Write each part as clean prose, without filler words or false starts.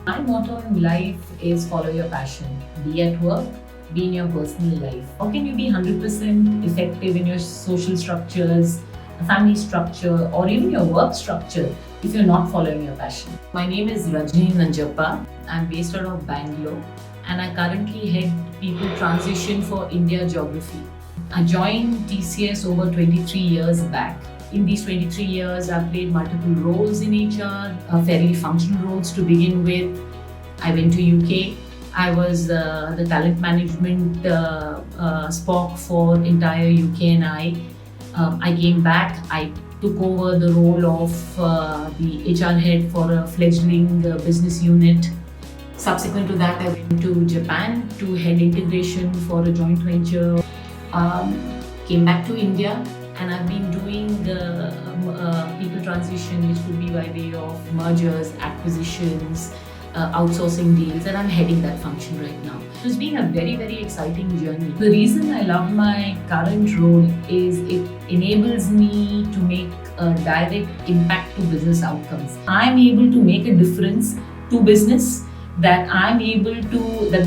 My motto in life is follow your passion. Be at work, be in your personal life. How can you be 100% effective in your social structures, family structure, or even your work structure if you're not following your passion? My name is Rajni Nanjappa. I'm based out of Bangalore and I currently head people transition for India geography. I joined TCS over 23 years back. In these 23 years, I've played multiple roles in HR, fairly functional roles to begin with. I went to UK. I was the talent management spoke for entire UK and I came back. I took over the role of the HR head for a fledgling business unit. Subsequent to that, I went to Japan to head integration for a joint venture. Came back to India and I've been doing people transition, which could be by way of mergers, acquisitions, outsourcing deals, and I'm heading that function right now. It's been a very, very exciting journey. The reason I love my current role is it enables me to make a direct impact to business outcomes. I'm able to make a difference to business, that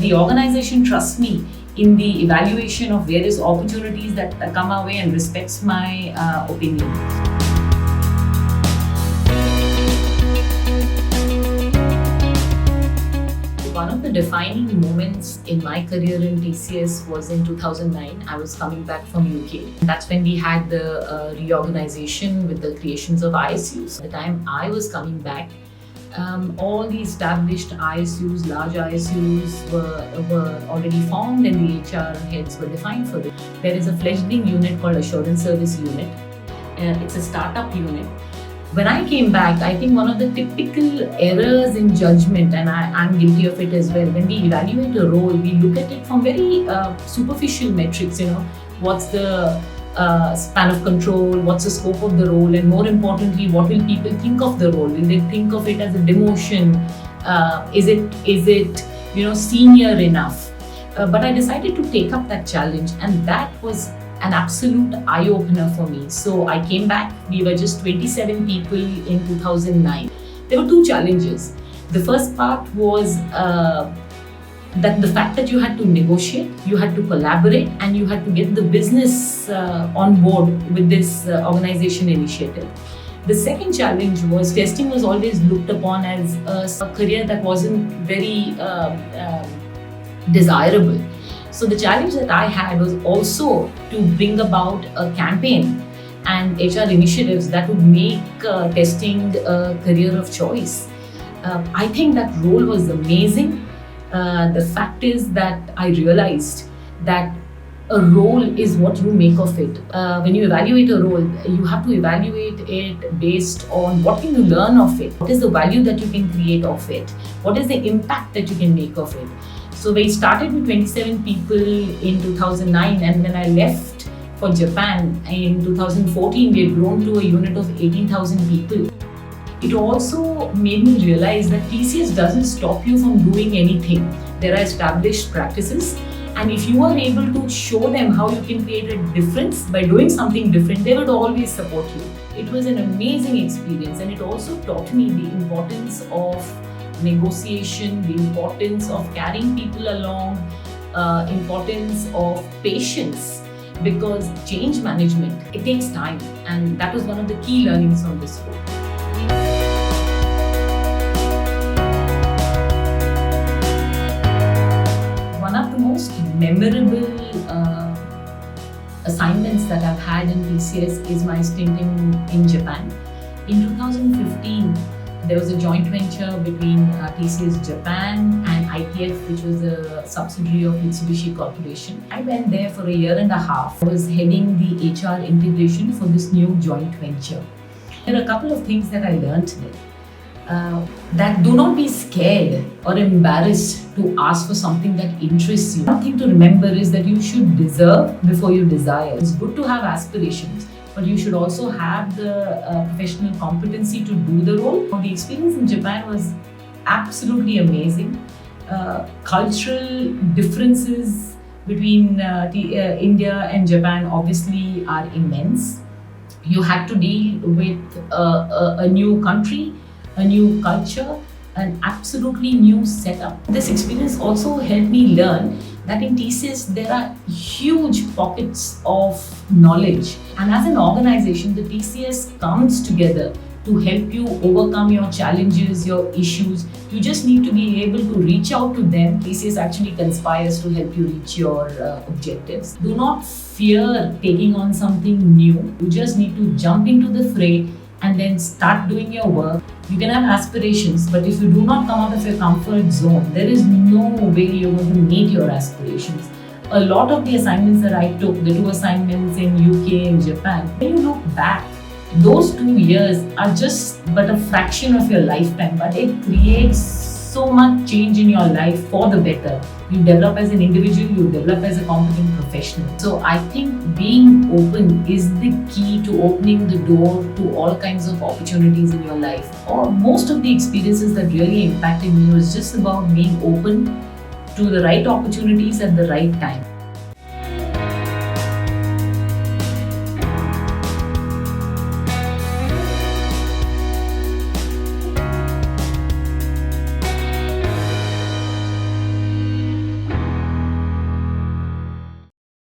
the organization trusts me in the evaluation of various opportunities that come our way and respects my opinion. One of the defining moments in my career in TCS was in 2009. I was coming back from UK. That's when we had the reorganization with the creations of ISUs. At the time I was coming back, all the established ISUs, large ISUs were already formed and the HR heads were defined for it. There is a fledgling unit called Assurance Service Unit. It's a startup unit. When I came back, I think one of the typical errors in judgment, and I'm guilty of it as well, when we evaluate a role, we look at it from very superficial metrics, what's the span of control, what's the scope of the role, and more importantly, what will people think of the role? Will they think of it as a demotion? Is it senior enough? But I decided to take up that challenge, and that was an absolute eye-opener for me. So I came back. We were just 27 people in 2009. There were two challenges. The first part was that the fact that you had to negotiate, you had to collaborate, and you had to get the business on board with this organization initiative. The second challenge was testing was always looked upon as a career that wasn't very desirable. So the challenge that I had was also to bring about a campaign and HR initiatives that would make testing a career of choice. I think that role was amazing. The fact is that I realized that a role is what you make of it. When you evaluate a role, you have to evaluate it based on what can you learn of it, what is the value that you can create of it, what is the impact that you can make of it. So we started with 27 people in 2009, and when I left for Japan in 2014, we had grown to a unit of 18,000 people. It also made me realize that TCS doesn't stop you from doing anything. There are established practices, and if you are able to show them how you can create a difference by doing something different, they would always support you. It was an amazing experience, and it also taught me the importance of negotiation, the importance of carrying people along, importance of patience, because change management, it takes time, and that was one of the key learnings from this book. One of the most memorable assignments that I've had in TCS is my stint in Japan. In 2015, there was a joint venture between TCS Japan and ITF, which was a subsidiary of Mitsubishi Corporation. I went there for a year and a half. I was heading the HR integration for this new joint venture. There are a couple of things that I learned there. That do not be scared or embarrassed to ask for something that interests you. One thing to remember is that you should deserve before you desire. It's good to have aspirations, but you should also have the professional competency to do the role. The experience in Japan was absolutely amazing. Cultural differences between India and Japan obviously are immense. You had to deal with a new country, a new culture, an absolutely new setup. This experience also helped me learn that in TCS there are huge pockets of knowledge, and as an organization, the TCS comes together to help you overcome your challenges, your issues. You just need to be able to reach out to them. TCS actually conspires to help you reach your objectives. Do not fear taking on something new. You just need to jump into the fray and then start doing your work. You can have aspirations, but if you do not come out of your comfort zone, there is no way you're going to meet your aspirations. A lot of the assignments that I took, the 2 assignments in UK and Japan, when you look back, those 2 years are just but a fraction of your lifetime, but it creates so much change in your life for the better. You develop as an individual, you develop as a competent professional. So I think being open is the key to opening the door to all kinds of opportunities in your life. Or most of the experiences that really impacted me was just about being open to the right opportunities at the right time.